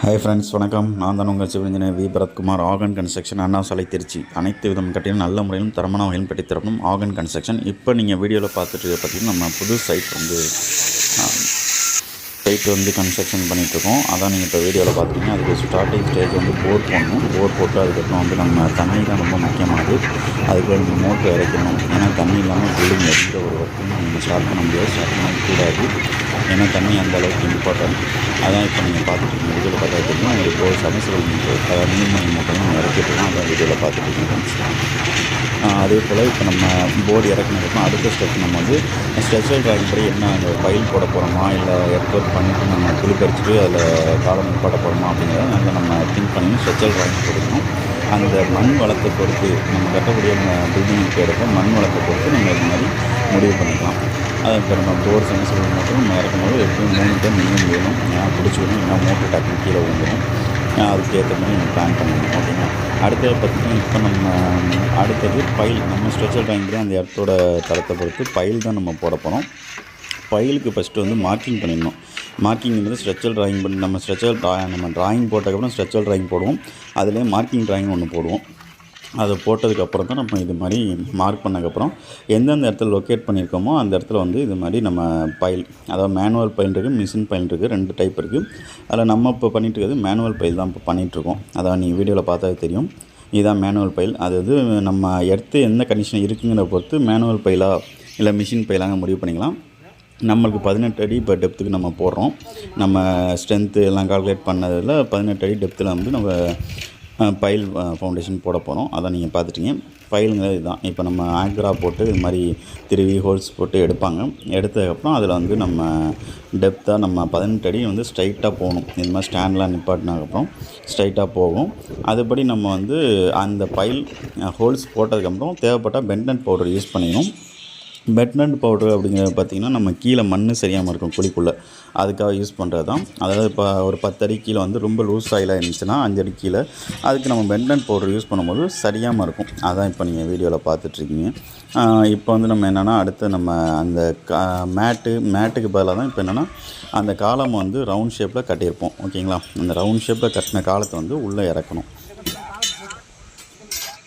Hi friends, வணக்கம். நான் தான் உங்கள் civil engineer V Bharathkumar. Aagan construction, Anna Salai, Trichy. அனைத்து விதம் கட்டிலும் நல்ல முறையிலும் தரமான வகையிலும் கட்டித்தரணும் ஆகன் கன்ஸ்ட்ரக்ஷன். இப்போ நீங்கள் வீடியோவில் பார்த்துட்டு பார்த்தீங்கன்னா நம்ம புது சைட் வந்து கன்ஸ்ட்ரக்ஷன் பண்ணிகிட்ருக்கோம். அதான் நீங்கள் இப்போ வீடியோவில் பார்த்தீங்கன்னா அதுக்கு ஸ்டார்டிங் ஸ்டேஜ் வந்து போர் போடணும். போர் போட்டு அதுக்கப்புறம் வந்து நம்ம தண்ணி தான் ரொம்ப முக்கியமானது. அதுக்கு நம்ம மோட்டர் இறக்கணும். ஏன்னா தண்ணி இல்லாமல் பில்டிங் எந்த ஒரு ஒர்க்கும் நம்ம ஸ்டார்ட் பண்ண முடியாது, ஸ்டார்ட் பண்ணக்கூடாது. ஏன்னா தண்ணி அந்த அளவுக்கு இம்பார்ட்டன்ட். அதான் இப்போ நீங்கள் பார்த்துட்டு வீடியோவில் பார்த்தா தெரியும். உங்களுக்கு ஒரு சமஸ்டர் நீர்மணி மோட்டரும் நம்ம இறக்கிட்டுருக்கோம். அதான் வீடியோவில் பார்த்துட்டு. அதே போல் இப்போ நம்ம போர்டு இறக்குனதுக்கப்புறம் அடுத்த ஸ்டெப் நம்ம வந்து ஸ்ட்ரக்சரல் டிராயிங் படி என்ன அந்த பைல் போட போகிறோமா, இல்லை எர்த்ஒர்க் பண்ணிவிட்டு நம்ம குளிப்பறிச்சிட்டு அதில் காலம் போட போகிறோமா அப்படிங்கிறத நல்லா நம்ம திங்க் பண்ணி ஸ்ட்ரக்சரல் டிராயிங் போடணும். அந்த மண் வளத்தை பொறுத்து நம்ம கட்டக்கூடிய பில்டிங்க்கு எடுக்க மண் வளத்தை பொறுத்து நம்ம இது மாதிரி முடிவு பண்ணிக்கலாம். அதை இப்போ நம்ம போர் சமஸ்டர் மோட்டரும் நம்ம இறக்கும்போது எப்படியும் 3 டைம் மினிமம் வேணும். ஏன்னா பிடிச்சிக்கணும், ஏன்னா மோட்டர் டக்குன்னு கீழே வந்துடும். அதுக்கேற்ற மாதிரி நம்ம பிளான் பண்ணணும். ஓகேங்களா. அடுத்தது பார்த்திங்கன்னா இப்போ நம்ம அடுத்தது பைல் நம்ம ஸ்ட்ரக்சரல் டிராயிங் அந்த இடத்தோட தரத்தை பொறுத்து பைல் தான் நம்ம போட போகிறோம். பைலுக்கு ஃபஸ்ட்டு வந்து மார்க்கிங் பண்ணிடணும். மார்க்கிங் வந்து ஸ்ட்ரக்சரல் டிராயிங் பண்ணி நம்ம டிராயிங் போட்டதுக்கப்புறம் ஸ்ட்ரக்சரல் டிராயிங் போடுவோம். அதுலேயே மார்க்கிங் டிராயிங் ஒன்று போடுவோம். அதை போட்டதுக்கப்புறம் தான் நம்ம இது மாதிரி மார்க் பண்ணதுக்கப்புறம் எந்தெந்த இடத்துல லொக்கேட் பண்ணியிருக்கோமோ அந்த இடத்துல வந்து இது மாதிரி நம்ம பைல், அதாவது மேனுவல் பைல் இருக்குது, மிஷின் பைல் இருக்குது, 2 டைப் இருக்குது. அதில் நம்ம இப்போ பண்ணிகிட்டு இருக்கிறது மேனுவல் பைல் தான் இப்போ பண்ணிகிட்ருக்கோம். அதான் நீங்கள் வீடியோவில் பார்த்தாவே தெரியும். இதுதான் மேனுவல் பைல். அது வந்து நம்ம எர்த்து எந்த கண்டிஷன் இருக்குங்கிற பொறுத்து மேனுவல் பைலா இல்லை மிஷின் பைலாக முடிவு பண்ணிக்கலாம். நம்மளுக்கு 18 அடி இப்போ டெப்த்துக்கு நம்ம போடுறோம். நம்ம ஸ்ட்ரென்த்து எல்லாம் கால்குலேட் பண்ணதில் 18 அடி டெப்த்தில் வந்து நம்ம பைல் ஃபவுண்டேஷன் போட போகிறோம். அதான் நீங்கள் பார்த்துட்டிங்க. பைலுங்கிறது இதுதான். இப்போ நம்ம ஆங்கரா போட்டு இது மாதிரி திருவி ஹோல்ஸ் போட்டு எடுப்பாங்க. எடுத்ததுக்கப்புறம் அதில் வந்து நம்ம டெப்த்தாக நம்ம 18 அடி வந்து ஸ்ட்ரைட்டாக போகணும். இது மாதிரி ஸ்டாண்ட்லாம் நிப்பாட்டினதுக்கப்புறம் ஸ்ட்ரைட்டாக போகும். அதுபடி நம்ம வந்து அந்த பைல் ஹோல்ஸ் போட்டதுக்கப்புறம் தேவைப்பட்டால் பென்டன்ட் பவுடர் யூஸ் பண்ணிக்கணும். பெட்னட் பவுடர் அப்படிங்கிறது பார்த்திங்கன்னா நம்ம கீழே மண் சரியாமல் இருக்கும் குழிக்குள்ளே, அதுக்காக யூஸ் பண்ணுறது தான். அதாவது இப்போ ஒரு 10 அடி கீழே வந்து ரொம்ப லூஸ் ஆயிலாக இருந்துச்சுன்னா 5 அடி கீழே அதுக்கு நம்ம பெட்னட் பவுடர் யூஸ் பண்ணும்போது சரியாமல் இருக்கும். அதான் இப்போ நீங்கள் வீடியோவில் பார்த்துட்ருக்கீங்க. இப்போ வந்து நம்ம என்னென்னா அடுத்து நம்ம அந்த மேட்டுக்கு பதிலாக தான் இப்போ என்னென்னா அந்த காலம் வந்து ரவுண்ட் ஷேப்பில் கட்டியிருப்போம். ஓகேங்களா. அந்த ரவுண்ட் ஷேப்பில் கட்டின காலத்தை வந்து உள்ளே இறக்கணும்.